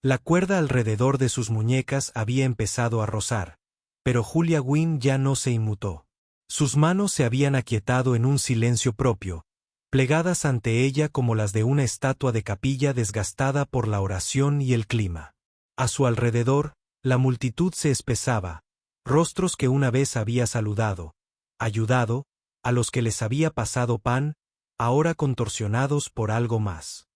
La cuerda alrededor de sus muñecas había empezado a rozar, pero Julia Gwyn ya no se inmutó. Sus manos se habían aquietado en un silencio propio, plegadas ante ella como las de una estatua de capilla desgastada por la oración y el clima. A su alrededor, la multitud se espesaba, rostros que una vez había saludado, ayudado, a los que les había pasado pan, ahora contorsionados por algo más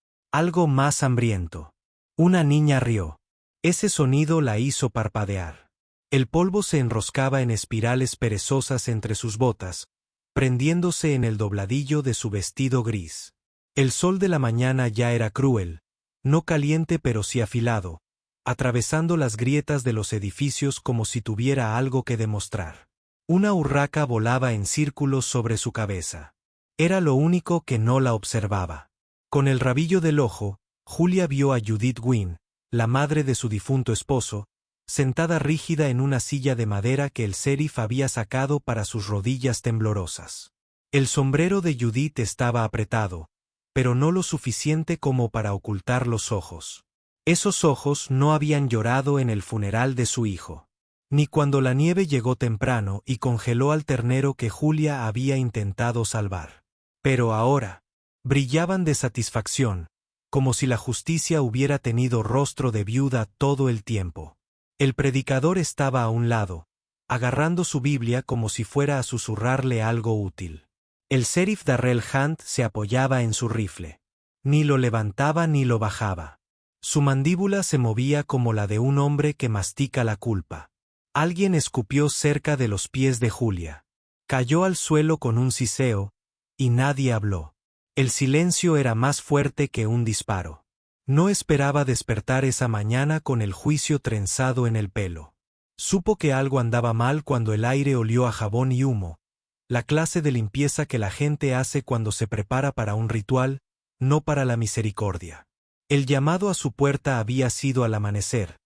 hambriento. Una niña rió. Ese sonido la hizo parpadear. El polvo se enroscaba en espirales perezosas entre sus botas, prendiéndose en el dobladillo de su vestido gris. El sol de la mañana ya era cruel, no caliente pero sí afilado, atravesando las grietas de los edificios como si tuviera algo que demostrar. Una urraca volaba en círculos sobre su cabeza. Era lo único que no la observaba. Con el rabillo del ojo, Julia vio a Judith Gwyn, la madre de su difunto esposo, sentada rígida en una silla de madera que el sheriff había sacado para sus rodillas temblorosas. El sombrero de Judith estaba apretado, pero no lo suficiente como para ocultar los ojos. Esos ojos no habían llorado en el funeral de su hijo, ni cuando la nieve llegó temprano y congeló al ternero que Julia había intentado salvar. Pero ahora, brillaban de satisfacción, como si la justicia hubiera tenido rostro de viuda todo el tiempo. El predicador estaba a un lado, agarrando su Biblia como si fuera a susurrarle algo útil. El sheriff Darrell Hunt se apoyaba en su rifle. Ni lo levantaba ni lo bajaba. Su mandíbula se movía como la de un hombre que mastica la culpa. Alguien escupió cerca de los pies de Julia. Cayó al suelo con un siseo, y nadie habló. El silencio era más fuerte que un disparo. No esperaba despertar esa mañana con el juicio trenzado en el pelo. Supo que algo andaba mal cuando el aire olió a jabón y humo, la clase de limpieza que la gente hace cuando se prepara para un ritual, no para la misericordia. El llamado a su puerta había sido al amanecer,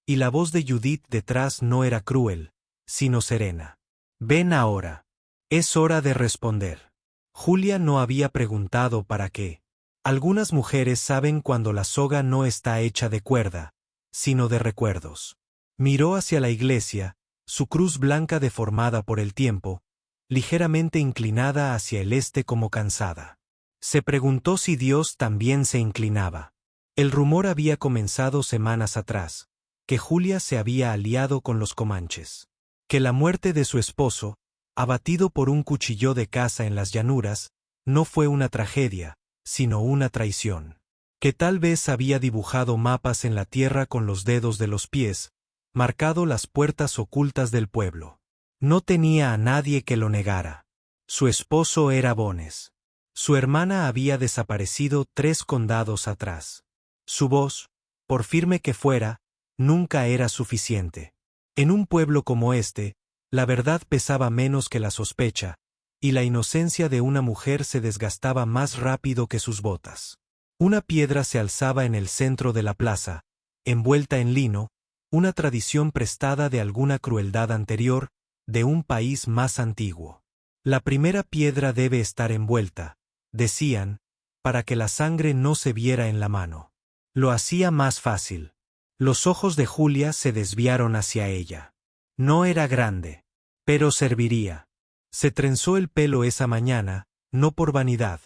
y la voz de Judith detrás no era cruel, sino serena. «Ven ahora. Es hora de responder». Julia no había preguntado para qué. Algunas mujeres saben cuando la soga no está hecha de cuerda, sino de recuerdos. Miró hacia la iglesia, su cruz blanca deformada por el tiempo, ligeramente inclinada hacia el este como cansada. Se preguntó si Dios también se inclinaba. El rumor había comenzado semanas atrás, que Julia se había aliado con los comanches, que la muerte de su esposo, abatido por un cuchillo de caza en las llanuras, no fue una tragedia, sino una traición. Que tal vez había dibujado mapas en la tierra con los dedos de los pies, marcado las puertas ocultas del pueblo. No tenía a nadie que lo negara. Su esposo era Bones. Su hermana había desaparecido 3 condados atrás. Su voz, por firme que fuera, nunca era suficiente. En un pueblo como este, la verdad pesaba menos que la sospecha, y la inocencia de una mujer se desgastaba más rápido que sus botas. Una piedra se alzaba en el centro de la plaza, envuelta en lino, una tradición prestada de alguna crueldad anterior, de un país más antiguo. La primera piedra debe estar envuelta, decían, para que la sangre no se viera en la mano. Lo hacía más fácil. Los ojos de Julia se desviaron hacia ella. No era grande, pero serviría. Se trenzó el pelo esa mañana, no por vanidad,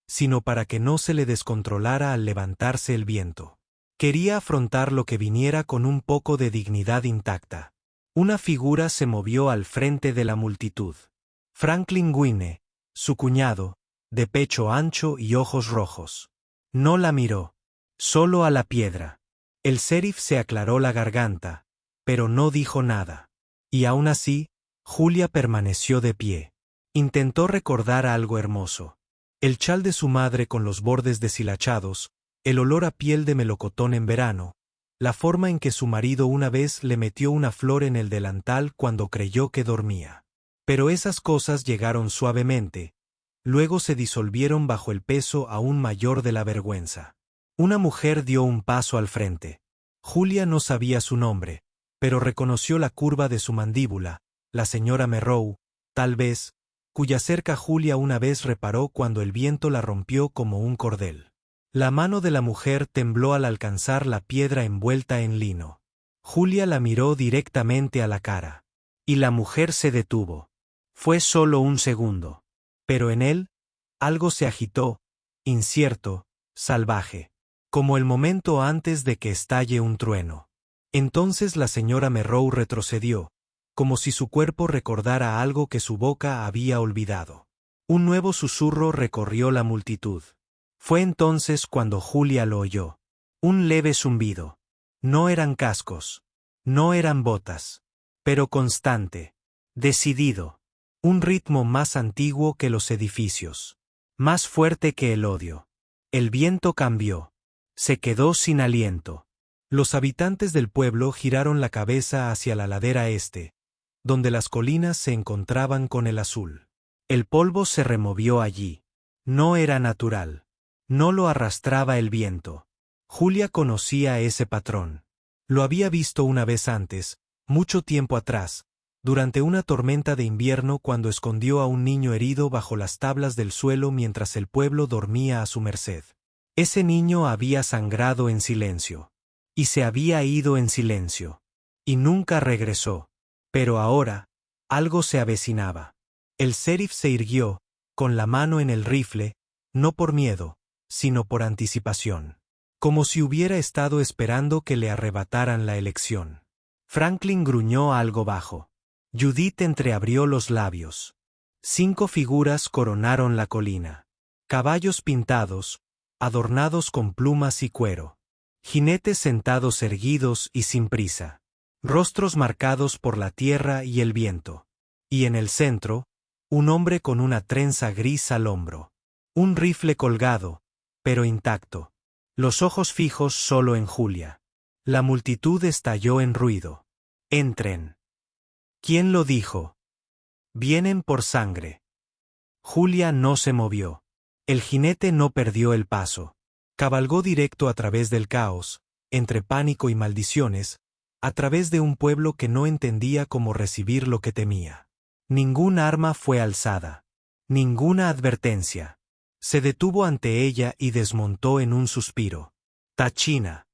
sino para que no se le descontrolara al levantarse el viento. Quería afrontar lo que viniera con un poco de dignidad intacta. Una figura se movió al frente de la multitud. Franklin Gwynne, su cuñado, de pecho ancho y ojos rojos. No la miró, solo a la piedra. El sheriff se aclaró la garganta, pero no dijo nada. Y aún así, Julia permaneció de pie. Intentó recordar algo hermoso. El chal de su madre con los bordes deshilachados, el olor a piel de melocotón en verano, la forma en que su marido una vez le metió una flor en el delantal cuando creyó que dormía. Pero esas cosas llegaron suavemente, luego se disolvieron bajo el peso aún mayor de la vergüenza. Una mujer dio un paso al frente. Julia no sabía su nombre, pero reconoció la curva de su mandíbula, la señora Merrow, tal vez, cuya cerca Julia una vez reparó cuando el viento la rompió como un cordel. La mano de la mujer tembló al alcanzar la piedra envuelta en lino. Julia la miró directamente a la cara. Y la mujer se detuvo. Fue solo un segundo. Pero en él, algo se agitó, incierto, salvaje. Como el momento antes de que estalle un trueno. Entonces la señora Merrow retrocedió, como si su cuerpo recordara algo que su boca había olvidado. Un nuevo susurro recorrió la multitud. Fue entonces cuando Julia lo oyó. Un leve zumbido. No eran cascos. No eran botas. Pero constante. Decidido. Un ritmo más antiguo que los edificios. Más fuerte que el odio. El viento cambió. Se quedó sin aliento. Los habitantes del pueblo giraron la cabeza hacia la ladera este, donde las colinas se encontraban con el azul. El polvo se removió allí. No era natural. No lo arrastraba el viento. Julia conocía ese patrón. Lo había visto una vez antes, mucho tiempo atrás, durante una tormenta de invierno cuando escondió a un niño herido bajo las tablas del suelo mientras el pueblo dormía a su merced. Ese niño había sangrado en silencio. Y se había ido en silencio. Y nunca regresó. Pero ahora, algo se avecinaba. El sheriff se irguió, con la mano en el rifle, no por miedo, sino por anticipación. Como si hubiera estado esperando que le arrebataran la elección. Franklin gruñó algo bajo. Judith entreabrió los labios. 5 figuras coronaron la colina. Caballos pintados, adornados con plumas y cuero. Jinetes sentados erguidos y sin prisa. Rostros marcados por la tierra y el viento. Y en el centro, un hombre con una trenza gris al hombro. Un rifle colgado, pero intacto. Los ojos fijos solo en Julia. La multitud estalló en ruido. Entren. ¿Quién lo dijo? Vienen por sangre. Julia no se movió. El jinete no perdió el paso. Cabalgó directo a través del caos, entre pánico y maldiciones, a través de un pueblo que no entendía cómo recibir lo que temía. Ningún arma fue alzada. Ninguna advertencia. Se detuvo ante ella y desmontó en un suspiro. Tachina.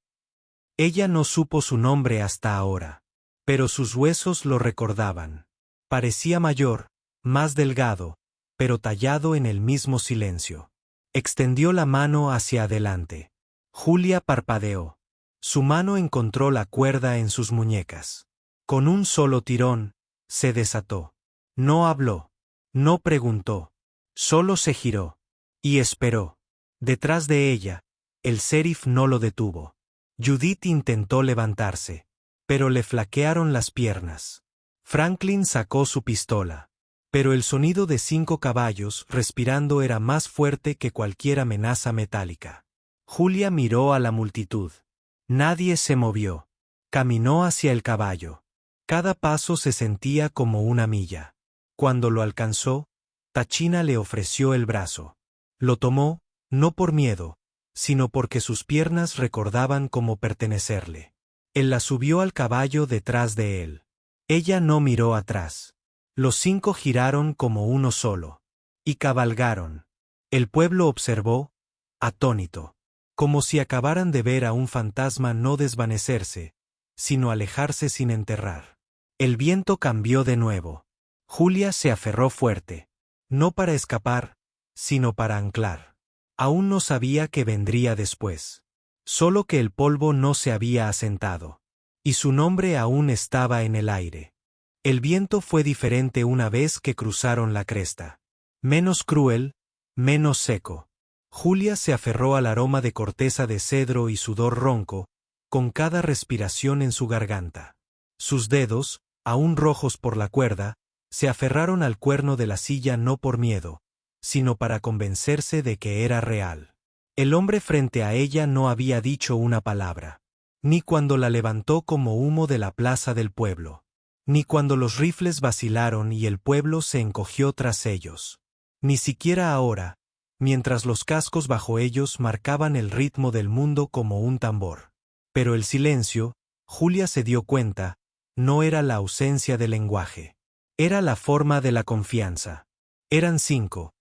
Ella no supo su nombre hasta ahora. Pero sus huesos lo recordaban. Parecía mayor, más delgado, pero tallado en el mismo silencio. Extendió la mano hacia adelante. Julia parpadeó. Su mano encontró la cuerda en sus muñecas. Con un solo tirón, se desató. No habló. No preguntó. Solo se giró. Y esperó. Detrás de ella, el sheriff no lo detuvo. Judith intentó levantarse. Pero le flaquearon las piernas. Franklin sacó su pistola. Pero el sonido de 5 caballos respirando era más fuerte que cualquier amenaza metálica. Julia miró a la multitud. Nadie se movió. Caminó hacia el caballo. Cada paso se sentía como una milla. Cuando lo alcanzó, Tachina le ofreció el brazo. Lo tomó, no por miedo, sino porque sus piernas recordaban cómo pertenecerle. Él la subió al caballo detrás de él. Ella no miró atrás. Los 5 giraron como uno solo. Y cabalgaron. El pueblo observó, atónito. Como si acabaran de ver a un fantasma no desvanecerse, sino alejarse sin enterrar. El viento cambió de nuevo. Julia se aferró fuerte. No para escapar, sino para anclar. Aún no sabía qué vendría después. Solo que el polvo no se había asentado. Y su nombre aún estaba en el aire. El viento fue diferente una vez que cruzaron la cresta. Menos cruel, menos seco. Julia se aferró al aroma de corteza de cedro y sudor ronco, con cada respiración en su garganta. Sus dedos, aún rojos por la cuerda, se aferraron al cuerno de la silla no por miedo, sino para convencerse de que era real. El hombre frente a ella no había dicho una palabra. Ni cuando la levantó como humo de la plaza del pueblo. Ni cuando los rifles vacilaron y el pueblo se encogió tras ellos. Ni siquiera ahora, mientras los cascos bajo ellos marcaban el ritmo del mundo como un tambor. Pero el silencio, Julia se dio cuenta, no era la ausencia de lenguaje. Era la forma de la confianza. Eran 5.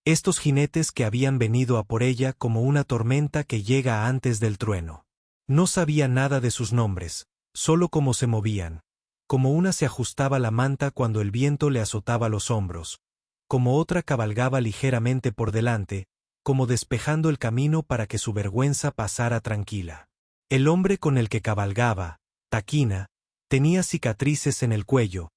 Estos jinetes que habían venido a por ella como una tormenta que llega antes del trueno. No sabía nada de sus nombres, solo cómo se movían, como una se ajustaba la manta cuando el viento le azotaba los hombros, como otra cabalgaba ligeramente por delante, como despejando el camino para que su vergüenza pasara tranquila. El hombre con el que cabalgaba, Taquina, tenía cicatrices en el cuello,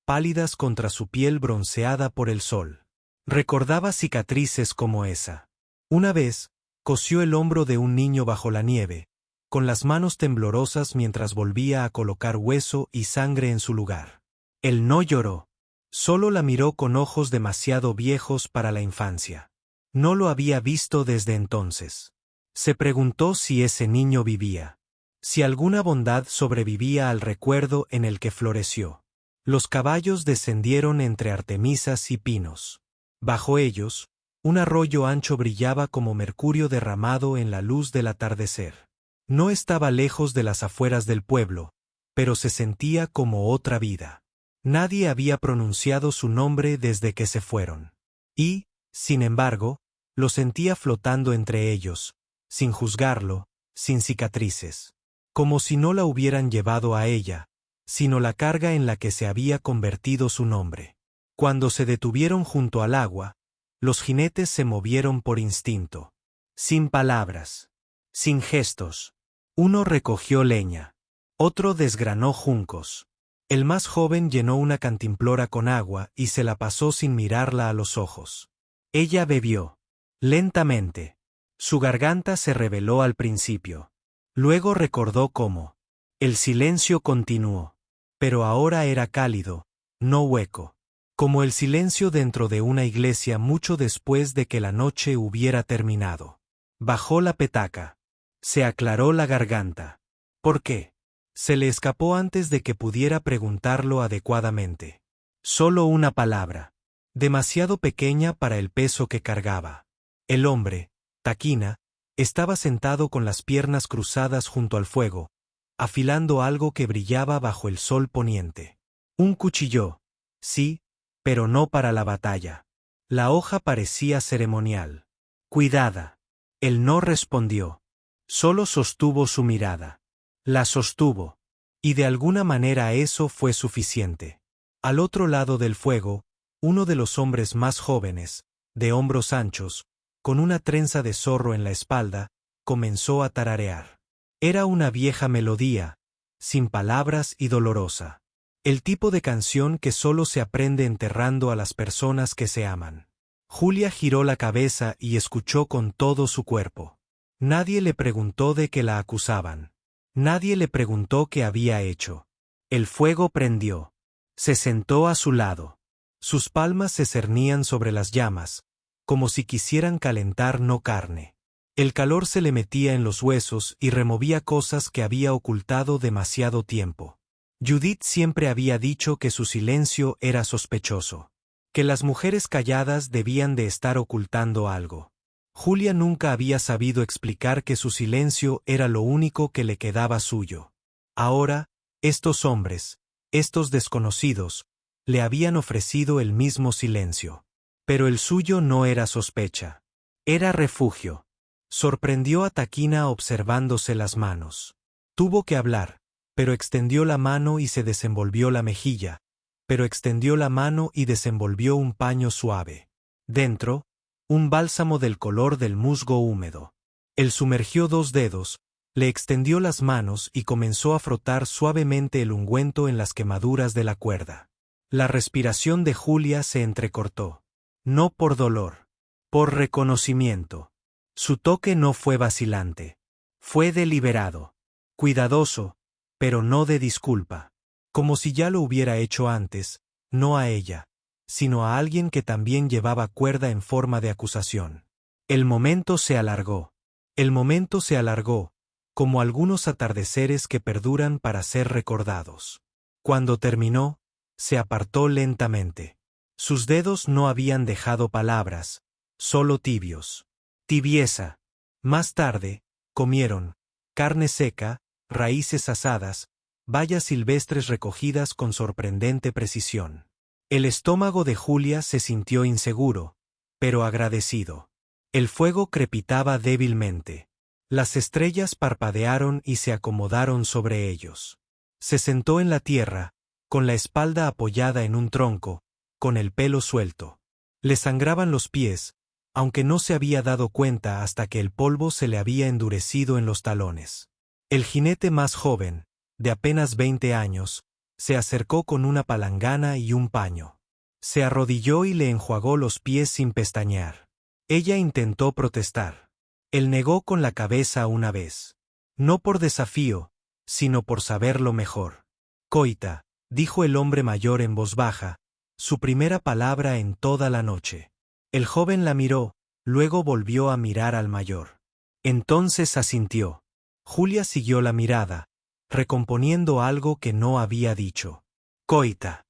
pálidas contra su piel bronceada por el sol. Recordaba cicatrices como esa. Una vez, cosió el hombro de un niño bajo la nieve, con las manos temblorosas mientras volvía a colocar hueso y sangre en su lugar. Él no lloró, solo la miró con ojos demasiado viejos para la infancia. No lo había visto desde entonces. Se preguntó si ese niño vivía, si alguna bondad sobrevivía al recuerdo en el que floreció. Los caballos descendieron entre artemisas y pinos. Bajo ellos, un arroyo ancho brillaba como mercurio derramado en la luz del atardecer. No estaba lejos de las afueras del pueblo, pero se sentía como otra vida. Nadie había pronunciado su nombre desde que se fueron. Y, sin embargo, lo sentía flotando entre ellos, sin juzgarlo, sin cicatrices. Como si no la hubieran llevado a ella, sino la carga en la que se había convertido su nombre. Cuando se detuvieron junto al agua, los jinetes se movieron por instinto. Sin palabras, sin gestos. Uno recogió leña. Otro desgranó juncos. El más joven llenó una cantimplora con agua y se la pasó sin mirarla a los ojos. Ella bebió. Lentamente. Su garganta se reveló al principio. Luego recordó cómo. El silencio continuó. Pero ahora era cálido, no hueco. Como el silencio dentro de una iglesia mucho después de que la noche hubiera terminado. Bajó la petaca. Se aclaró la garganta. ¿Por qué? Se le escapó antes de que pudiera preguntarlo adecuadamente. Solo una palabra. Demasiado pequeña para el peso que cargaba. El hombre, Taquina, estaba sentado con las piernas cruzadas junto al fuego, afilando algo que brillaba bajo el sol poniente. Un cuchillo. Sí, pero no para la batalla. La hoja parecía ceremonial. Cuidada. Él no respondió. Solo sostuvo su mirada. La sostuvo. Y de alguna manera eso fue suficiente. Al otro lado del fuego, uno de los hombres más jóvenes, de hombros anchos, con una trenza de zorro en la espalda, comenzó a tararear. Era una vieja melodía, sin palabras y dolorosa. El tipo de canción que solo se aprende enterrando a las personas que se aman. Julia giró la cabeza y escuchó con todo su cuerpo. Nadie le preguntó de qué la acusaban. Nadie le preguntó qué había hecho. El fuego prendió. Se sentó a su lado. Sus palmas se cernían sobre las llamas, como si quisieran calentar no carne. El calor se le metía en los huesos y removía cosas que había ocultado demasiado tiempo. Judith siempre había dicho que su silencio era sospechoso, que las mujeres calladas debían de estar ocultando algo. Julia nunca había sabido explicar que su silencio era lo único que le quedaba suyo. Ahora, estos hombres, estos desconocidos, le habían ofrecido el mismo silencio. Pero el suyo no era sospecha. Era refugio. Sorprendió a Taquina observándose las manos. Tuvo que hablar, pero extendió la mano y se desenvolvió la mejilla, pero extendió la mano y desenvolvió un paño suave. Dentro, un bálsamo del color del musgo húmedo. Él sumergió 2 dedos, le extendió las manos y comenzó a frotar suavemente el ungüento en las quemaduras de la cuerda. La respiración de Julia se entrecortó. No por dolor, por reconocimiento. Su toque no fue vacilante. Fue deliberado, cuidadoso, pero no de disculpa. Como si ya lo hubiera hecho antes, no a ella, sino a alguien que también llevaba cuerda en forma de acusación. El momento se alargó. El momento se alargó, como algunos atardeceres que perduran para ser recordados. Cuando terminó, se apartó lentamente. Sus dedos no habían dejado palabras, solo tibios. Tibieza. Más tarde, comieron carne seca, raíces asadas, bayas silvestres recogidas con sorprendente precisión. El estómago de Julia se sintió inseguro, pero agradecido. El fuego crepitaba débilmente. Las estrellas parpadearon y se acomodaron sobre ellos. Se sentó en la tierra, con la espalda apoyada en un tronco, con el pelo suelto. Le sangraban los pies, aunque no se había dado cuenta hasta que el polvo se le había endurecido en los talones. El jinete más joven, de apenas 20 años, se acercó con una palangana y un paño. Se arrodilló y le enjuagó los pies sin pestañear. Ella intentó protestar. Él negó con la cabeza una vez. No por desafío, sino por saberlo mejor. Coita, dijo el hombre mayor en voz baja, su primera palabra en toda la noche. El joven la miró, luego volvió a mirar al mayor. Entonces asintió. Julia siguió la mirada, recomponiendo algo que no había dicho. Coita.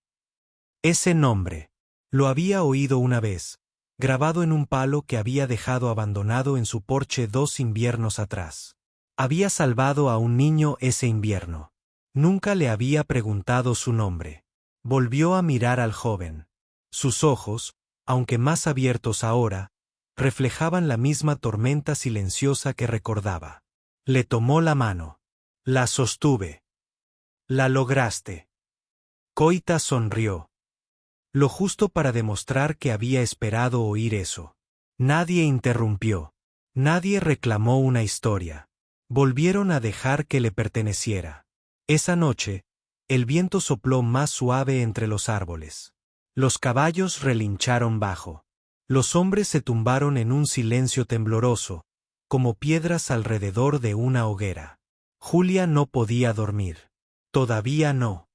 Ese nombre. Lo había oído una vez, grabado en un palo que había dejado abandonado en su porche 2 inviernos atrás. Había salvado a un niño ese invierno. Nunca le había preguntado su nombre. Volvió a mirar al joven. Sus ojos, aunque más abiertos ahora, reflejaban la misma tormenta silenciosa que recordaba. Le tomó la mano. La sostuve. La lograste. Coita sonrió. Lo justo para demostrar que había esperado oír eso. Nadie interrumpió. Nadie reclamó una historia. Volvieron a dejar que le perteneciera. Esa noche, el viento sopló más suave entre los árboles. Los caballos relincharon bajo. Los hombres se tumbaron en un silencio tembloroso, como piedras alrededor de una hoguera. Julia no podía dormir. Todavía no.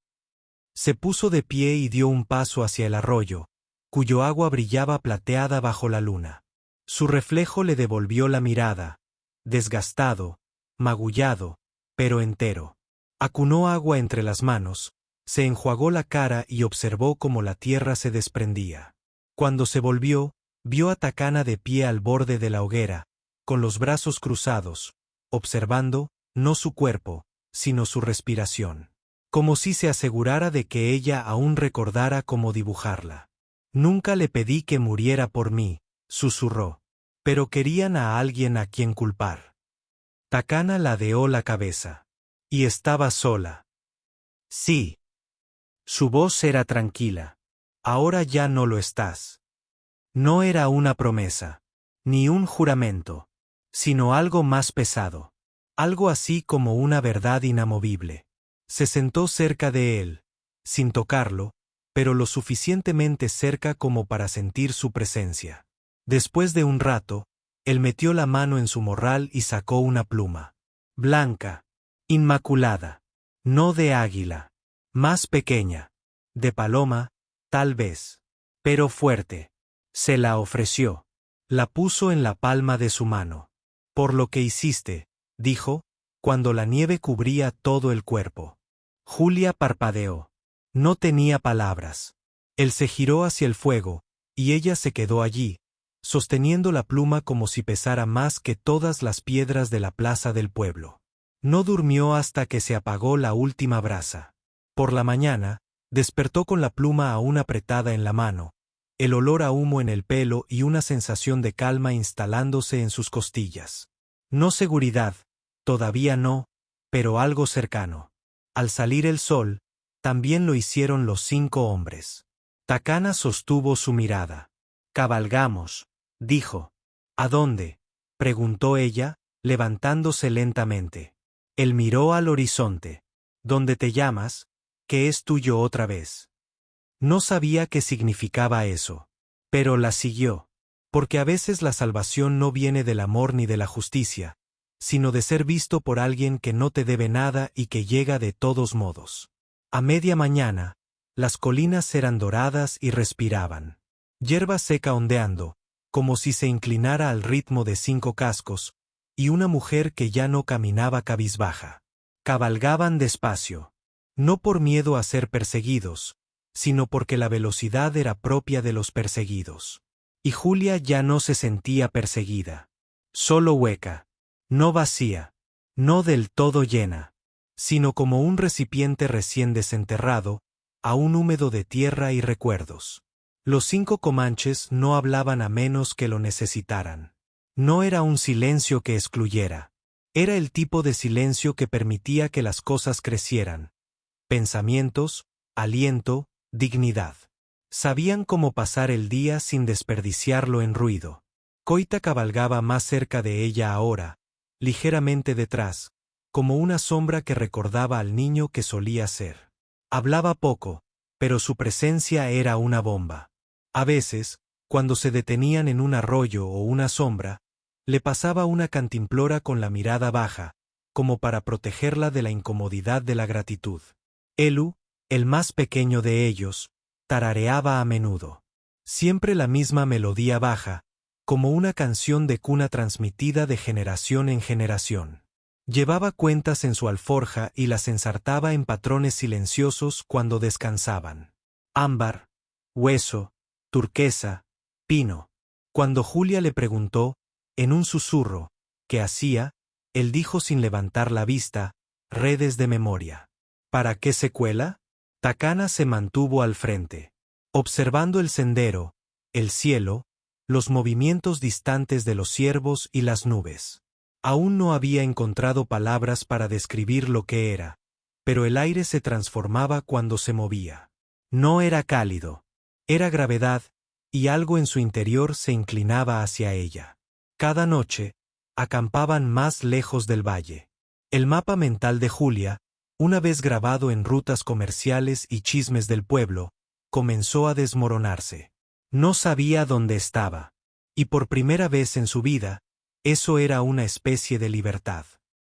Se puso de pie y dio un paso hacia el arroyo, cuyo agua brillaba plateada bajo la luna. Su reflejo le devolvió la mirada, desgastado, magullado, pero entero. Acunó agua entre las manos, se enjuagó la cara y observó cómo la tierra se desprendía. Cuando se volvió, vio a Takana de pie al borde de la hoguera, con los brazos cruzados, observando, no su cuerpo, sino su respiración. Como si se asegurara de que ella aún recordara cómo dibujarla. Nunca le pedí que muriera por mí, susurró. Pero querían a alguien a quien culpar. Takana ladeó la cabeza. Y estaba sola. Sí. Su voz era tranquila. Ahora ya no lo estás. No era una promesa, ni un juramento, sino algo más pesado. Algo así como una verdad inamovible. Se sentó cerca de él, sin tocarlo, pero lo suficientemente cerca como para sentir su presencia. Después de un rato, él metió la mano en su morral y sacó una pluma. Blanca, inmaculada, no de águila, más pequeña, de paloma, tal vez, pero fuerte. Se la ofreció. La puso en la palma de su mano. Por lo que hiciste, dijo, cuando la nieve cubría todo el cuerpo. Julia parpadeó. No tenía palabras. Él se giró hacia el fuego, y ella se quedó allí, sosteniendo la pluma como si pesara más que todas las piedras de la plaza del pueblo. No durmió hasta que se apagó la última brasa. Por la mañana, despertó con la pluma aún apretada en la mano, el olor a humo en el pelo y una sensación de calma instalándose en sus costillas. No seguridad, todavía no, pero algo cercano. Al salir el sol, también lo hicieron los 5 hombres. Takana sostuvo su mirada. Cabalgamos, dijo. ¿A dónde?, preguntó ella, levantándose lentamente. Él miró al horizonte. ¿Dónde te llamas?, que es tuyo otra vez. No sabía qué significaba eso. Pero la siguió. Porque a veces la salvación no viene del amor ni de la justicia, sino de ser visto por alguien que no te debe nada y que llega de todos modos. A media mañana, las colinas eran doradas y respiraban. Hierba seca ondeando, como si se inclinara al ritmo de 5 cascos, y una mujer que ya no caminaba cabizbaja. Cabalgaban despacio. No por miedo a ser perseguidos, sino porque la velocidad era propia de los perseguidos. Y Julia ya no se sentía perseguida. Solo hueca. No vacía, no del todo llena, sino como un recipiente recién desenterrado, aún húmedo de tierra y recuerdos. Los 5 comanches no hablaban a menos que lo necesitaran. No era un silencio que excluyera. Era el tipo de silencio que permitía que las cosas crecieran. Pensamientos, aliento, dignidad. Sabían cómo pasar el día sin desperdiciarlo en ruido. Koita cabalgaba más cerca de ella ahora, ligeramente detrás, como una sombra que recordaba al niño que solía ser. Hablaba poco, pero su presencia era una bomba. A veces, cuando se detenían en un arroyo o una sombra, le pasaba una cantimplora con la mirada baja, como para protegerla de la incomodidad de la gratitud. Elu, el más pequeño de ellos, tarareaba a menudo. Siempre la misma melodía baja, como una canción de cuna transmitida de generación en generación. Llevaba cuentas en su alforja y las ensartaba en patrones silenciosos cuando descansaban. Ámbar, hueso, turquesa, pino. Cuando Julia le preguntó, en un susurro, ¿qué hacía?, él dijo sin levantar la vista, redes de memoria. ¿Para qué secuela? Takana se mantuvo al frente, observando el sendero, el cielo, los movimientos distantes de los ciervos y las nubes. Aún no había encontrado palabras para describir lo que era, pero el aire se transformaba cuando se movía. No era cálido, era gravedad, y algo en su interior se inclinaba hacia ella. Cada noche, acampaban más lejos del valle. El mapa mental de Julia, una vez grabado en rutas comerciales y chismes del pueblo, comenzó a desmoronarse. No sabía dónde estaba. Y por primera vez en su vida, eso era una especie de libertad.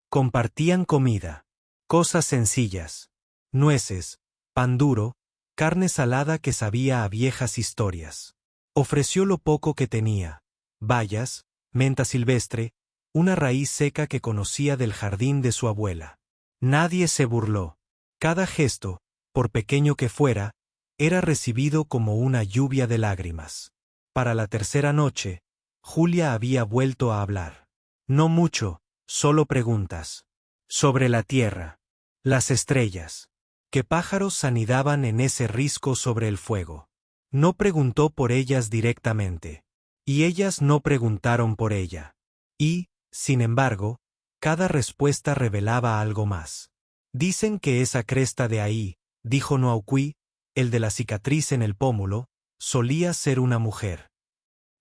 Compartían comida. Cosas sencillas. Nueces, pan duro, carne salada que sabía a viejas historias. Ofreció lo poco que tenía. Bayas, menta silvestre, una raíz seca que conocía del jardín de su abuela. Nadie se burló. Cada gesto, por pequeño que fuera, era recibido como una lluvia de lágrimas. Para la tercera noche, Julia había vuelto a hablar. No mucho, solo preguntas. Sobre la tierra. Las estrellas. ¿Qué pájaros anidaban en ese risco sobre el fuego? No preguntó por ellas directamente. Y ellas no preguntaron por ella. Y, sin embargo, cada respuesta revelaba algo más. Dicen que esa cresta de ahí, dijo Noaukui, el de la cicatriz en el pómulo, solía ser una mujer.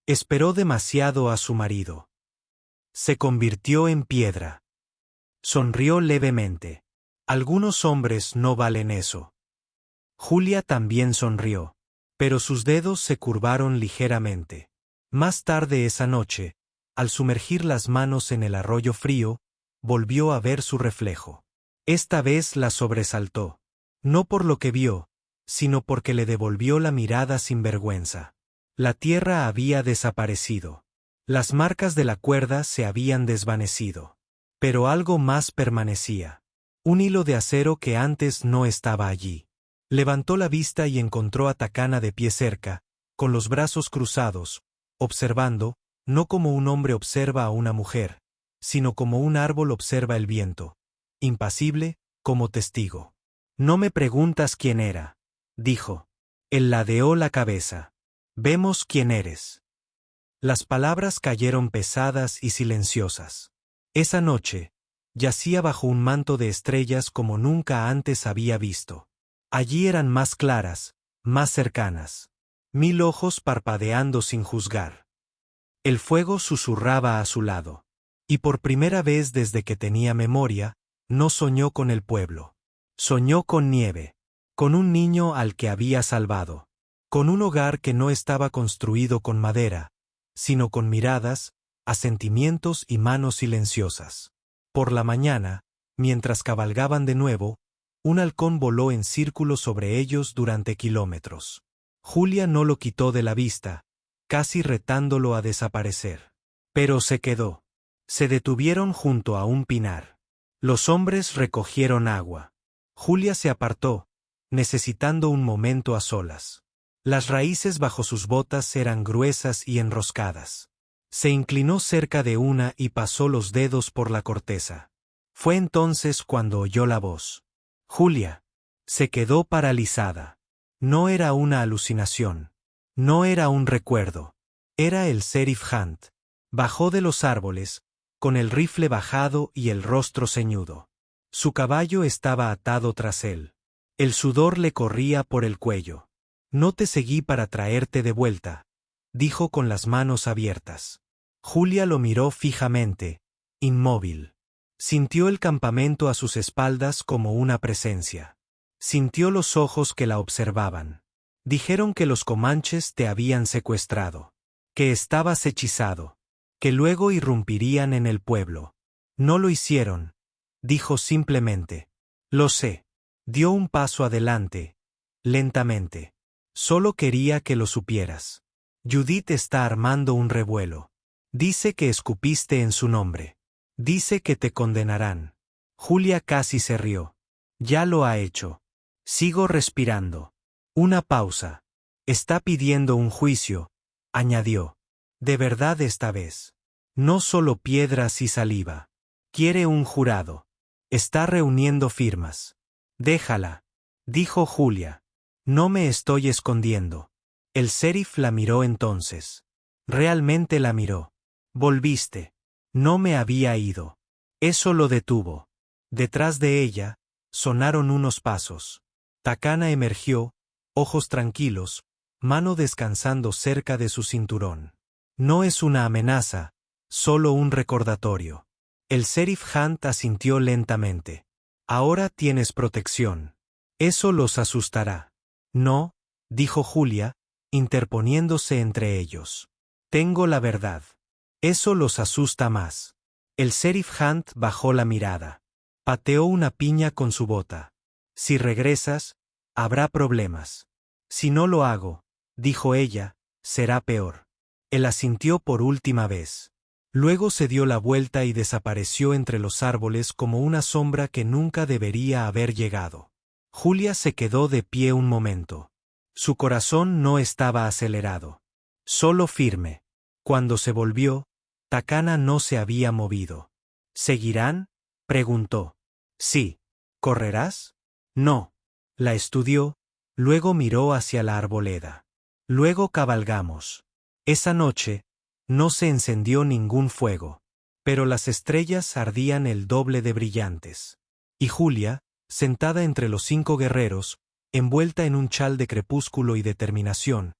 Esperó demasiado a su marido. Se convirtió en piedra. Sonrió levemente. Algunos hombres no valen eso. Julia también sonrió, pero sus dedos se curvaron ligeramente. Más tarde esa noche, al sumergir las manos en el arroyo frío, volvió a ver su reflejo. Esta vez la sobresaltó. No por lo que vio, sino porque le devolvió la mirada sin vergüenza. La tierra había desaparecido. Las marcas de la cuerda se habían desvanecido. Pero algo más permanecía. Un hilo de acero que antes no estaba allí. Levantó la vista y encontró a Takana de pie cerca, con los brazos cruzados, observando, no como un hombre observa a una mujer, sino como un árbol observa el viento, impasible, como testigo. No me preguntas quién era, dijo. Él ladeó la cabeza. Vemos quién eres. Las palabras cayeron pesadas y silenciosas. Esa noche, yacía bajo un manto de estrellas como nunca antes había visto. Allí eran más claras, más cercanas. 1000 ojos parpadeando sin juzgar. El fuego susurraba a su lado. Y por primera vez desde que tenía memoria, no soñó con el pueblo. Soñó con nieve. Con un niño al que había salvado. Con un hogar que no estaba construido con madera, sino con miradas, asentimientos y manos silenciosas. Por la mañana, mientras cabalgaban de nuevo, un halcón voló en círculo sobre ellos durante kilómetros. Julia no lo quitó de la vista, casi retándolo a desaparecer. Pero se quedó. Se detuvieron junto a un pinar. Los hombres recogieron agua. Julia se apartó, necesitando un momento a solas. Las raíces bajo sus botas eran gruesas y enroscadas. Se inclinó cerca de una y pasó los dedos por la corteza. Fue entonces cuando oyó la voz. Julia. Se quedó paralizada. No era una alucinación. No era un recuerdo. Era el Sheriff Hunt. Bajó de los árboles, con el rifle bajado y el rostro ceñudo. Su caballo estaba atado tras él. El sudor le corría por el cuello. No te seguí para traerte de vuelta, dijo con las manos abiertas. Julia lo miró fijamente, inmóvil. Sintió el campamento a sus espaldas como una presencia. Sintió los ojos que la observaban. Dijeron que los comanches te habían secuestrado, que estabas hechizado, que luego irrumpirían en el pueblo. No lo hicieron, dijo simplemente. Lo sé. Dio un paso adelante, lentamente. Solo quería que lo supieras. Judith está armando un revuelo. Dice que escupiste en su nombre. Dice que te condenarán. Julia casi se rió. Ya lo ha hecho. Sigo respirando. Una pausa. Está pidiendo un juicio, añadió. De verdad esta vez. No solo piedras y saliva. Quiere un jurado. Está reuniendo firmas. Déjala, dijo Julia. No me estoy escondiendo. El sheriff la miró entonces. Realmente la miró. Volviste. No me había ido. Eso lo detuvo. Detrás de ella, sonaron unos pasos. Takana emergió, ojos tranquilos, mano descansando cerca de su cinturón. No es una amenaza, solo un recordatorio. El sheriff Hunt asintió lentamente. Ahora tienes protección. Eso los asustará. No, dijo Julia, interponiéndose entre ellos. Tengo la verdad. Eso los asusta más. El sheriff Hunt bajó la mirada. Pateó una piña con su bota. Si regresas, habrá problemas. Si no lo hago, dijo ella, será peor. Él asintió por última vez. Luego se dio la vuelta y desapareció entre los árboles como una sombra que nunca debería haber llegado. Julia se quedó de pie un momento. Su corazón no estaba acelerado, solo firme. Cuando se volvió, Takana no se había movido. ¿Seguirán?, preguntó. Sí. ¿Correrás? No. La estudió, luego miró hacia la arboleda. Luego cabalgamos. Esa noche, no se encendió ningún fuego, pero las estrellas ardían el doble de brillantes. Y Julia, sentada entre los 5 guerreros, envuelta en un chal de crepúsculo y determinación,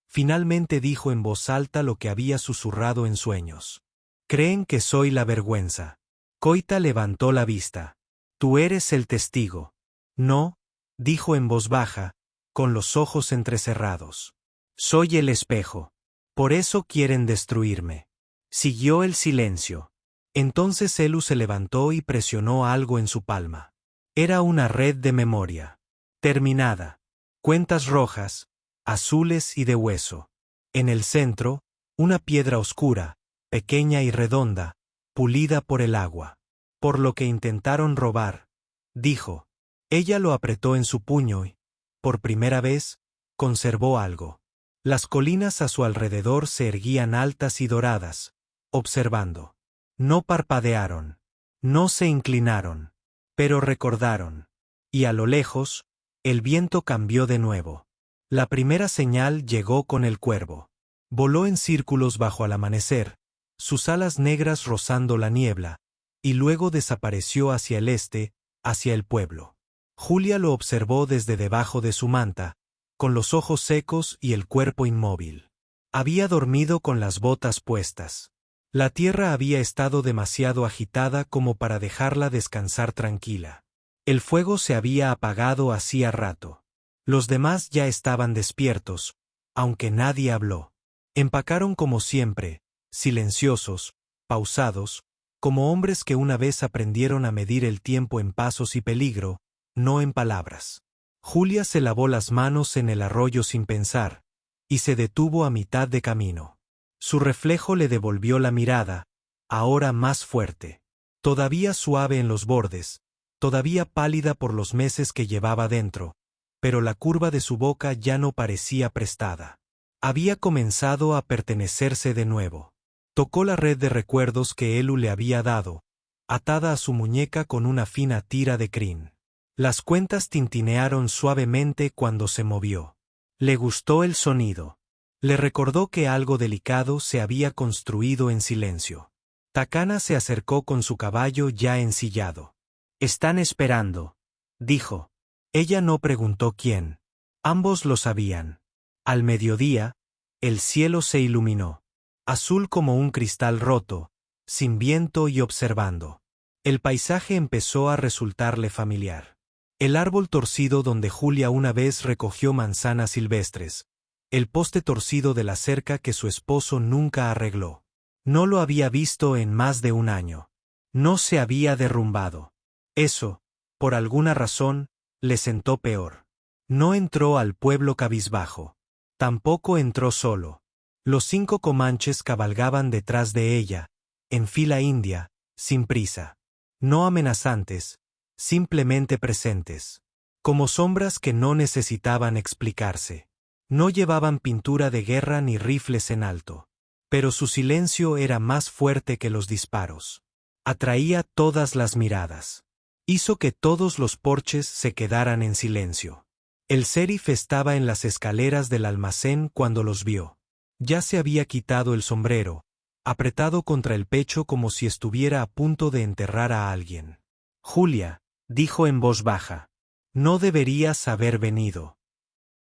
finalmente dijo en voz alta lo que había susurrado en sueños. Creen que soy la vergüenza. Koita levantó la vista. Tú eres el testigo. No, dijo en voz baja, con los ojos entrecerrados. Soy el espejo. Por eso quieren destruirme. Siguió el silencio. Entonces Elu se levantó y presionó algo en su palma. Era una red de memoria. Terminada. Cuentas rojas, azules y de hueso. En el centro, una piedra oscura, pequeña y redonda, pulida por el agua. Por lo que intentaron robar, dijo. Ella lo apretó en su puño y, por primera vez, conservó algo. Las colinas a su alrededor se erguían altas y doradas, observando. No parpadearon, no se inclinaron, pero recordaron. Y a lo lejos, el viento cambió de nuevo. La primera señal llegó con el cuervo. Voló en círculos bajo el amanecer, sus alas negras rozando la niebla, y luego desapareció hacia el este, hacia el pueblo. Julia lo observó desde debajo de su manta, con los ojos secos y el cuerpo inmóvil. Había dormido con las botas puestas. La tierra había estado demasiado agitada como para dejarla descansar tranquila. El fuego se había apagado hacía rato. Los demás ya estaban despiertos, aunque nadie habló. Empacaron como siempre, silenciosos, pausados, como hombres que una vez aprendieron a medir el tiempo en pasos y peligro, no en palabras. Julia se lavó las manos en el arroyo sin pensar, y se detuvo a mitad de camino. Su reflejo le devolvió la mirada, ahora más fuerte. Todavía suave en los bordes, todavía pálida por los meses que llevaba dentro, pero la curva de su boca ya no parecía prestada. Había comenzado a pertenecerse de nuevo. Tocó la red de recuerdos que Elu le había dado, atada a su muñeca con una fina tira de crin. Las cuentas tintinearon suavemente cuando se movió. Le gustó el sonido. Le recordó que algo delicado se había construido en silencio. Takana se acercó con su caballo ya ensillado. «Están esperando», dijo. Ella no preguntó quién. Ambos lo sabían. Al mediodía, el cielo se iluminó, azul como un cristal roto, sin viento y observando. El paisaje empezó a resultarle familiar. El árbol torcido donde Julia una vez recogió manzanas silvestres, el poste torcido de la cerca que su esposo nunca arregló. No lo había visto en más de un año. No se había derrumbado. Eso, por alguna razón, le sentó peor. No entró al pueblo cabizbajo. Tampoco entró solo. Los 5 comanches cabalgaban detrás de ella, en fila india, sin prisa. No amenazantes, simplemente presentes. Como sombras que no necesitaban explicarse. No llevaban pintura de guerra ni rifles en alto. Pero su silencio era más fuerte que los disparos. Atraía todas las miradas. Hizo que todos los porches se quedaran en silencio. El sheriff estaba en las escaleras del almacén cuando los vio. Ya se había quitado el sombrero, apretado contra el pecho como si estuviera a punto de enterrar a alguien. «Julia», dijo en voz baja, «no deberías haber venido».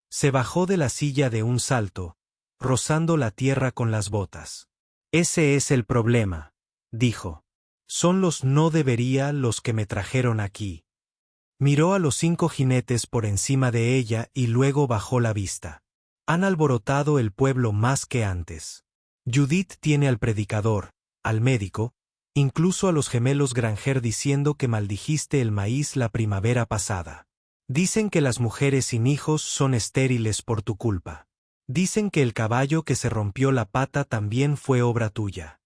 Se bajó de la silla de un salto, rozando la tierra con las botas. «Ese es el problema», dijo. «Son los no debería los que me trajeron aquí». Miró a los 5 jinetes por encima de ella y luego bajó la vista. Han alborotado el pueblo más que antes. Judith tiene al predicador, al médico, incluso a los gemelos Granger diciendo que maldijiste el maíz la primavera pasada. Dicen que las mujeres sin hijos son estériles por tu culpa. Dicen que el caballo que se rompió la pata también fue obra tuya.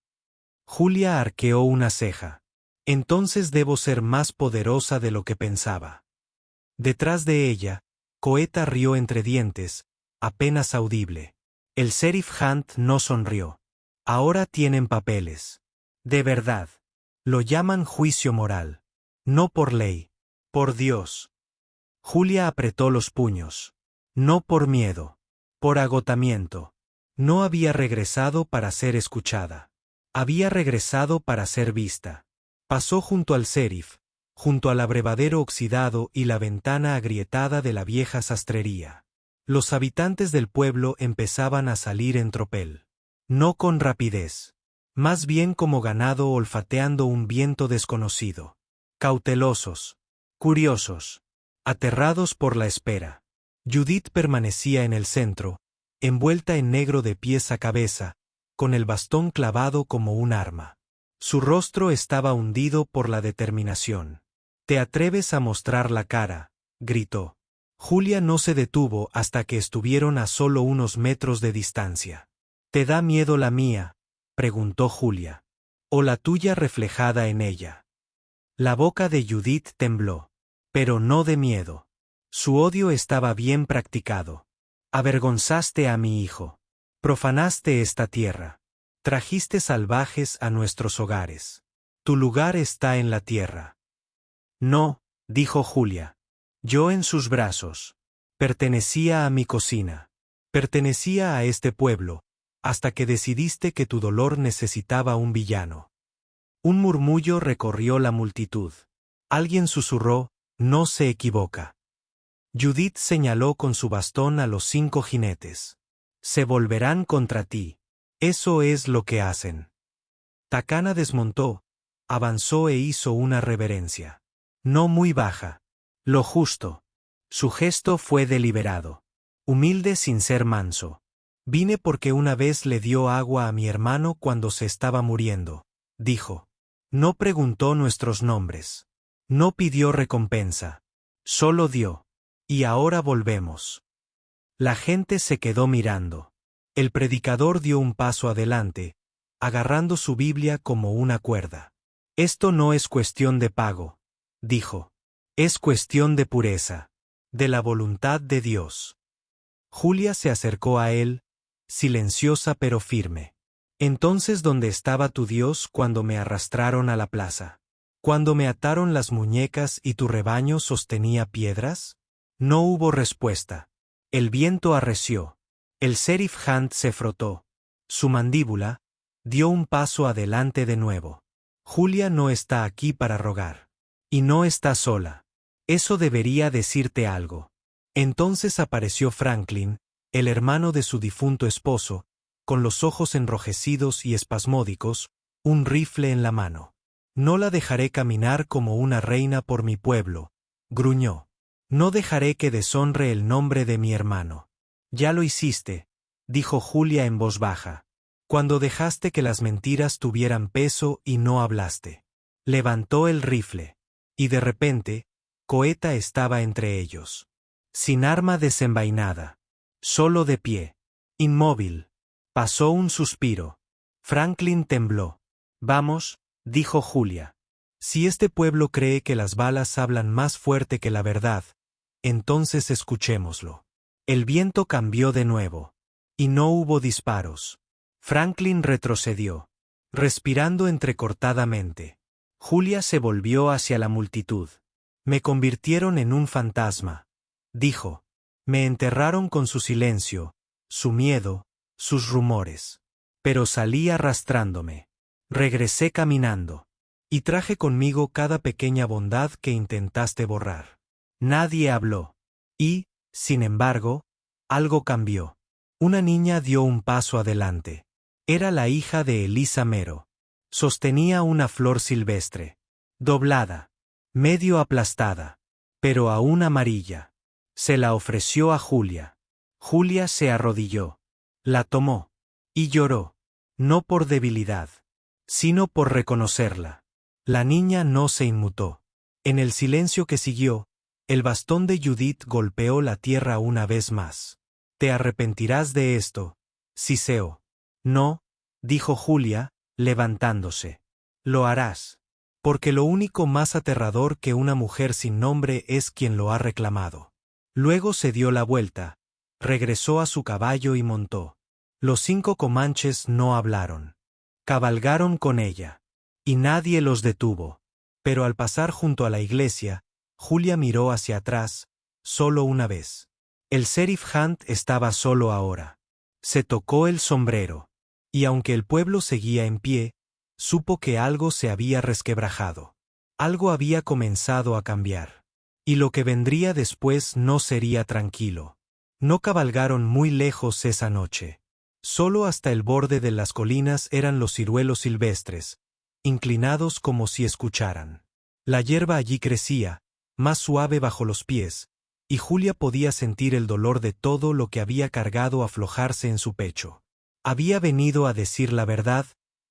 Julia arqueó una ceja. Entonces debo ser más poderosa de lo que pensaba. Detrás de ella, Coeta rió entre dientes, apenas audible. El sheriff Hunt no sonrió. Ahora tienen papeles. De verdad. Lo llaman juicio moral. No por ley. Por Dios. Julia apretó los puños. No por miedo. Por agotamiento. No había regresado para ser escuchada. Había regresado para ser vista. Pasó junto al sheriff, junto al abrevadero oxidado y la ventana agrietada de la vieja sastrería. Los habitantes del pueblo empezaban a salir en tropel. No con rapidez. Más bien como ganado olfateando un viento desconocido. Cautelosos. Curiosos. Aterrados por la espera. Judith permanecía en el centro, envuelta en negro de pies a cabeza, con el bastón clavado como un arma. Su rostro estaba hundido por la determinación. «¿Te atreves a mostrar la cara?», gritó. Julia no se detuvo hasta que estuvieron a solo unos metros de distancia. «¿Te da miedo la mía?», preguntó Julia. «¿O la tuya reflejada en ella?». La boca de Judith tembló. Pero no de miedo. Su odio estaba bien practicado. «Avergonzaste a mi hijo. Profanaste esta tierra. Trajiste salvajes a nuestros hogares. Tu lugar está en la tierra». «No», dijo Julia. «Yo en sus brazos. Pertenecía a mi cocina. Pertenecía a este pueblo, hasta que decidiste que tu dolor necesitaba un villano». Un murmullo recorrió la multitud. Alguien susurró: «No se equivoca». Judith señaló con su bastón a los 5 jinetes. «Se volverán contra ti. Eso es lo que hacen». Takana desmontó, avanzó e hizo una reverencia. No muy baja. Lo justo. Su gesto fue deliberado. Humilde sin ser manso. «Vine porque una vez le dio agua a mi hermano cuando se estaba muriendo», dijo. No preguntó nuestros nombres. No pidió recompensa. Solo dio. Y ahora volvemos. La gente se quedó mirando. El predicador dio un paso adelante, agarrando su Biblia como una cuerda. «Esto no es cuestión de pago», dijo. «Es cuestión de pureza. De la voluntad de Dios». Julia se acercó a él, silenciosa pero firme. «Entonces, ¿dónde estaba tu Dios cuando me arrastraron a la plaza? ¿Cuando me ataron las muñecas y tu rebaño sostenía piedras?» No hubo respuesta. El viento arreció. El sheriff Hunt se frotó. Su mandíbula dio un paso adelante de nuevo. Julia no está aquí para rogar. Y no está sola. Eso debería decirte algo. Entonces apareció Franklin, el hermano de su difunto esposo, con los ojos enrojecidos y espasmódicos, un rifle en la mano. No la dejaré caminar como una reina por mi pueblo, gruñó. No dejaré que deshonre el nombre de mi hermano. Ya lo hiciste, dijo Julia en voz baja, cuando dejaste que las mentiras tuvieran peso y no hablaste. Levantó el rifle. Y de repente, Coeta estaba entre ellos. Sin arma desenvainada. Solo de pie. Inmóvil. Pasó un suspiro. Franklin tembló. Vamos, dijo Julia. Si este pueblo cree que las balas hablan más fuerte que la verdad, entonces escuchémoslo. El viento cambió de nuevo. Y no hubo disparos. Franklin retrocedió, respirando entrecortadamente. Julia se volvió hacia la multitud. Me convirtieron en un fantasma, dijo. Me enterraron con su silencio, su miedo, sus rumores. Pero salí arrastrándome. Regresé caminando. Y traje conmigo cada pequeña bondad que intentaste borrar. Nadie habló. Y, sin embargo, algo cambió. Una niña dio un paso adelante. Era la hija de Elisa Mero. Sostenía una flor silvestre. Doblada. Medio aplastada. Pero aún amarilla. Se la ofreció a Julia. Julia se arrodilló. La tomó. Y lloró. No por debilidad, sino por reconocerla. La niña no se inmutó. En el silencio que siguió, el bastón de Judith golpeó la tierra una vez más. Te arrepentirás de esto, Siseo. No, dijo Julia, levantándose. Lo harás. Porque lo único más aterrador que una mujer sin nombre es quien lo ha reclamado. Luego se dio la vuelta, regresó a su caballo y montó. Los 5 comanches no hablaron. Cabalgaron con ella. Y nadie los detuvo. Pero al pasar junto a la iglesia, Julia miró hacia atrás, solo una vez. El sheriff Hunt estaba solo ahora. Se tocó el sombrero. Y aunque el pueblo seguía en pie, supo que algo se había resquebrajado. Algo había comenzado a cambiar. Y lo que vendría después no sería tranquilo. No cabalgaron muy lejos esa noche. Solo hasta el borde de las colinas eran los ciruelos silvestres, inclinados como si escucharan. La hierba allí crecía, más suave bajo los pies, y Julia podía sentir el dolor de todo lo que había cargado aflojarse en su pecho. Había venido a decir la verdad,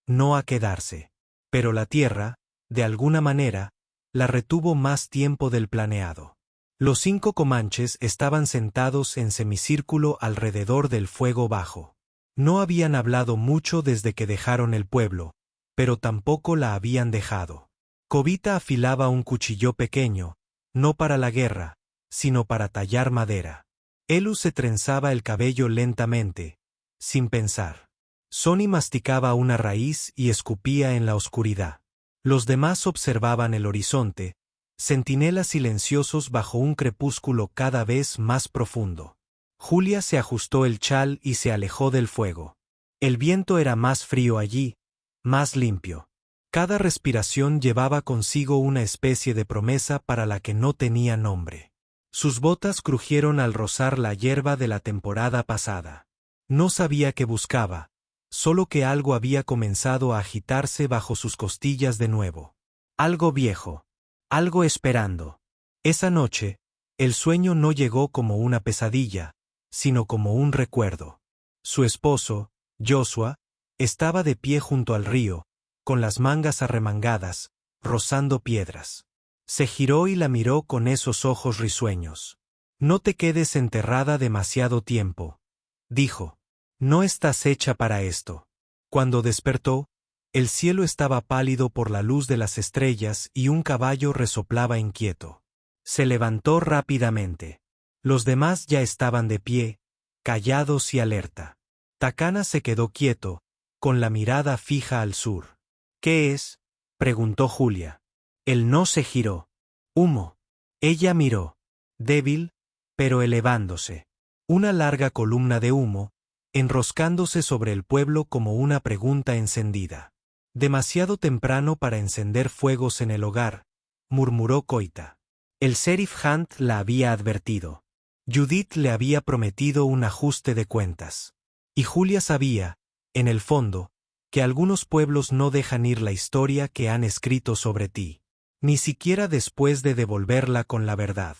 no a quedarse. Pero la tierra, de alguna manera, la retuvo más tiempo del planeado. Los 5 comanches estaban sentados en semicírculo alrededor del fuego bajo. No habían hablado mucho desde que dejaron el pueblo, pero tampoco la habían dejado. Covita afilaba un cuchillo pequeño, no para la guerra, sino para tallar madera. Elu se trenzaba el cabello lentamente, sin pensar. Sonny masticaba una raíz y escupía en la oscuridad. Los demás observaban el horizonte, centinelas silenciosos bajo un crepúsculo cada vez más profundo. Julia se ajustó el chal y se alejó del fuego. El viento era más frío allí, más limpio. Cada respiración llevaba consigo una especie de promesa para la que no tenía nombre. Sus botas crujieron al rozar la hierba de la temporada pasada. No sabía qué buscaba, solo que algo había comenzado a agitarse bajo sus costillas de nuevo. Algo viejo. Algo esperando. Esa noche, el sueño no llegó como una pesadilla, sino como un recuerdo. Su esposo, Joshua, estaba de pie junto al río, con las mangas arremangadas, rozando piedras. Se giró y la miró con esos ojos risueños. No te quedes enterrada demasiado tiempo, dijo. No estás hecha para esto. Cuando despertó, el cielo estaba pálido por la luz de las estrellas y un caballo resoplaba inquieto. Se levantó rápidamente. Los demás ya estaban de pie, callados y alerta. Takana se quedó quieto, con la mirada fija al sur. ¿Qué es?, preguntó Julia. Él no se giró. Humo. Ella miró. Débil, pero elevándose. Una larga columna de humo, enroscándose sobre el pueblo como una pregunta encendida. Demasiado temprano para encender fuegos en el hogar, murmuró Koita. El sheriff Hunt la había advertido. Judith le había prometido un ajuste de cuentas. Y Julia sabía, en el fondo, que algunos pueblos no dejan ir la historia que han escrito sobre ti. Ni siquiera después de devolverla con la verdad.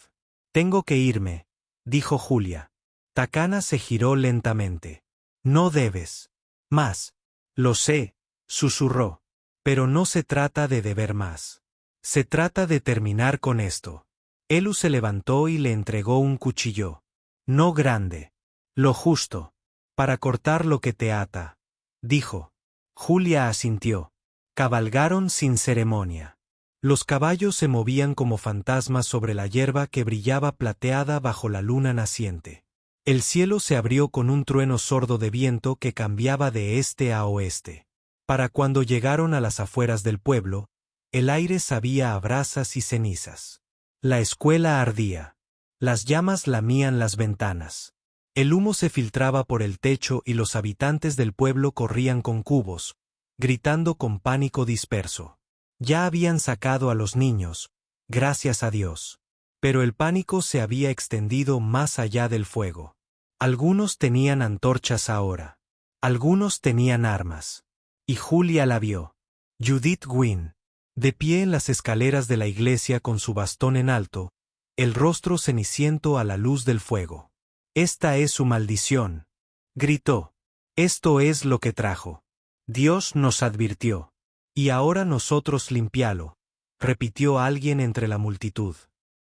Tengo que irme, dijo Julia. Takana se giró lentamente. No debes. Más. Lo sé, susurró. Pero no se trata de deber más. Se trata de terminar con esto. Elu se levantó y le entregó un cuchillo. No grande. Lo justo. Para cortar lo que te ata. Dijo. Julia asintió. Cabalgaron sin ceremonia. Los caballos se movían como fantasmas sobre la hierba que brillaba plateada bajo la luna naciente. El cielo se abrió con un trueno sordo de viento que cambiaba de este a oeste. Para cuando llegaron a las afueras del pueblo, el aire sabía a brasas y cenizas. La escuela ardía. Las llamas lamían las ventanas. El humo se filtraba por el techo y los habitantes del pueblo corrían con cubos, gritando con pánico disperso. Ya habían sacado a los niños, gracias a Dios. Pero el pánico se había extendido más allá del fuego. Algunos tenían antorchas ahora. Algunos tenían armas. Y Julia la vio. Judith Gwynn, de pie en las escaleras de la iglesia con su bastón en alto, el rostro ceniciento a la luz del fuego. Esta es su maldición. Gritó. Esto es lo que trajo. Dios nos advirtió. Y ahora nosotros limpialo, repitió alguien entre la multitud.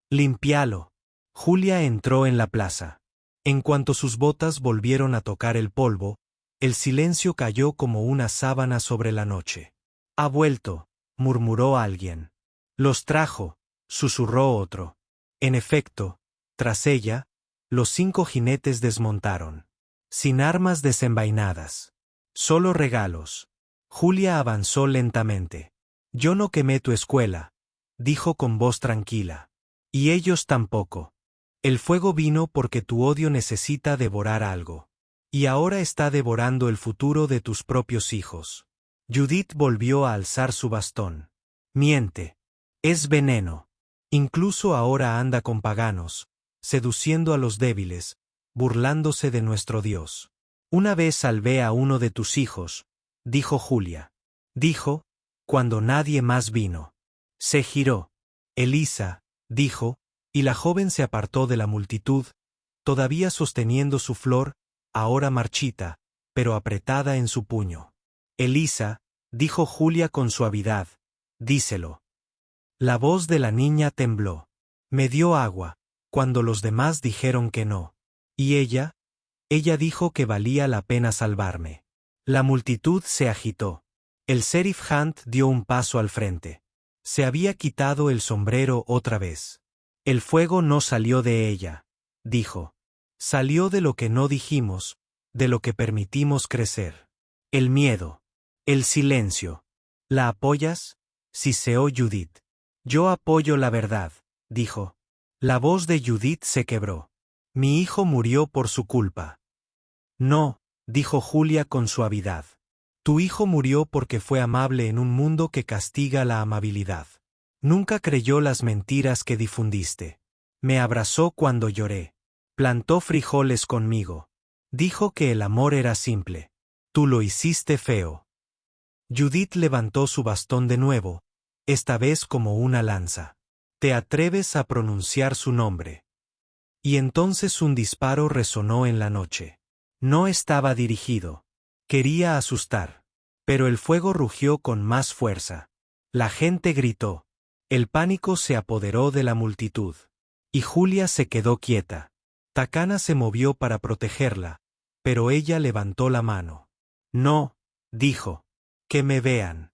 Limpialo. Julia entró en la plaza. En cuanto sus botas volvieron a tocar el polvo, el silencio cayó como una sábana sobre la noche. Ha vuelto, murmuró alguien. Los trajo, susurró otro. En efecto, tras ella, los 5 jinetes desmontaron. Sin armas desenvainadas. Solo regalos. Julia avanzó lentamente. Yo no quemé tu escuela, dijo con voz tranquila. Y ellos tampoco. El fuego vino porque tu odio necesita devorar algo. Y ahora está devorando el futuro de tus propios hijos. Judith volvió a alzar su bastón. Miente. Es veneno. Incluso ahora anda con paganos, seduciendo a los débiles, burlándose de nuestro Dios. Una vez salvé a uno de tus hijos, dijo Julia. Dijo, cuando nadie más vino. Se giró. Elisa, dijo, y la joven se apartó de la multitud, todavía sosteniendo su flor, ahora marchita, pero apretada en su puño. Elisa, dijo Julia con suavidad, díselo. La voz de la niña tembló. Me dio agua, cuando los demás dijeron que no. ¿Y ella? Ella dijo que valía la pena salvarme. La multitud se agitó. El sheriff Hunt dio un paso al frente. Se había quitado el sombrero otra vez. El fuego no salió de ella, dijo. Salió de lo que no dijimos, de lo que permitimos crecer. El miedo. El silencio. ¿La apoyas? Siseó Judith. Yo apoyo la verdad, dijo. La voz de Judith se quebró. Mi hijo murió por su culpa. No, dijo Julia con suavidad. Tu hijo murió porque fue amable en un mundo que castiga la amabilidad. Nunca creyó las mentiras que difundiste. Me abrazó cuando lloré. Plantó frijoles conmigo. Dijo que el amor era simple. Tú lo hiciste feo. Judith levantó su bastón de nuevo, esta vez como una lanza. ¿Te atreves a pronunciar su nombre? Y entonces un disparo resonó en la noche. No estaba dirigido. Quería asustar. Pero el fuego rugió con más fuerza. La gente gritó. El pánico se apoderó de la multitud. Y Julia se quedó quieta. Takana se movió para protegerla, pero ella levantó la mano. No, dijo. Que me vean.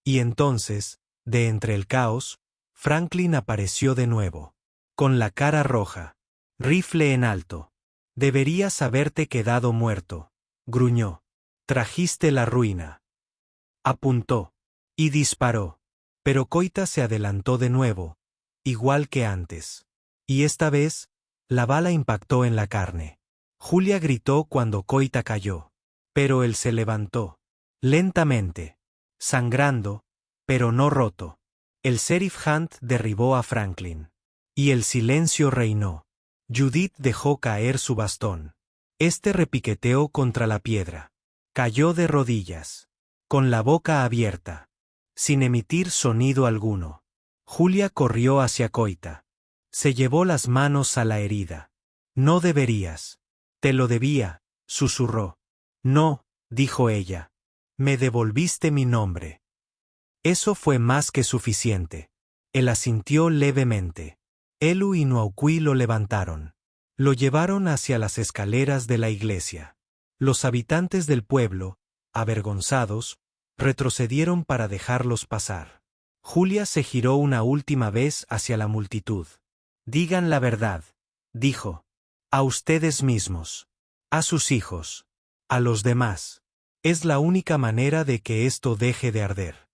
Y entonces, de entre el caos, Franklin apareció de nuevo. Con la cara roja. Rifle en alto. Deberías haberte quedado muerto, gruñó. Trajiste la ruina. Apuntó. Y disparó. Pero Koita se adelantó de nuevo, igual que antes. Y esta vez, la bala impactó en la carne. Julia gritó cuando Koita cayó. Pero él se levantó. Lentamente. Sangrando, pero no roto. El sheriff Hunt derribó a Franklin. Y el silencio reinó. Judith dejó caer su bastón. Este repiqueteó contra la piedra. Cayó de rodillas. Con la boca abierta. Sin emitir sonido alguno. Julia corrió hacia Koita. Se llevó las manos a la herida. No deberías. Te lo debía, susurró. No, dijo ella. Me devolviste mi nombre. Eso fue más que suficiente. Él asintió levemente. Elu y Nuauqui lo levantaron. Lo llevaron hacia las escaleras de la iglesia. Los habitantes del pueblo, avergonzados, retrocedieron para dejarlos pasar. Julia se giró una última vez hacia la multitud. Digan la verdad, dijo. A ustedes mismos. A sus hijos. A los demás. Es la única manera de que esto deje de arder.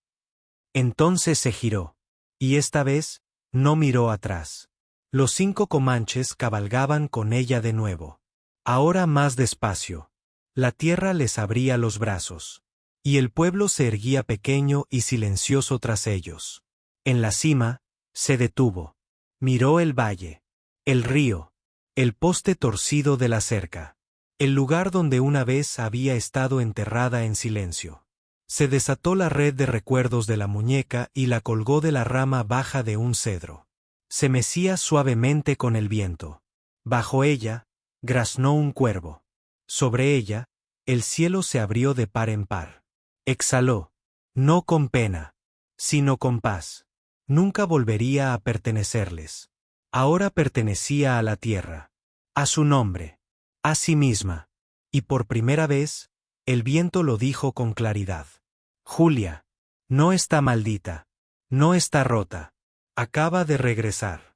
Entonces se giró. Y esta vez, no miró atrás. Los 5 comanches cabalgaban con ella de nuevo. Ahora más despacio. La tierra les abría los brazos. Y el pueblo se erguía pequeño y silencioso tras ellos. En la cima, se detuvo. Miró el valle. El río. El poste torcido de la cerca. El lugar donde una vez había estado enterrada en silencio. Se desató la red de recuerdos de la muñeca y la colgó de la rama baja de un cedro. Se mecía suavemente con el viento. Bajo ella, graznó un cuervo. Sobre ella, el cielo se abrió de par en par. Exhaló. No con pena, sino con paz. Nunca volvería a pertenecerles. Ahora pertenecía a la tierra. A su nombre. A sí misma. Y por primera vez, el viento lo dijo con claridad. Julia. No está maldita. No está rota. Acaba de regresar.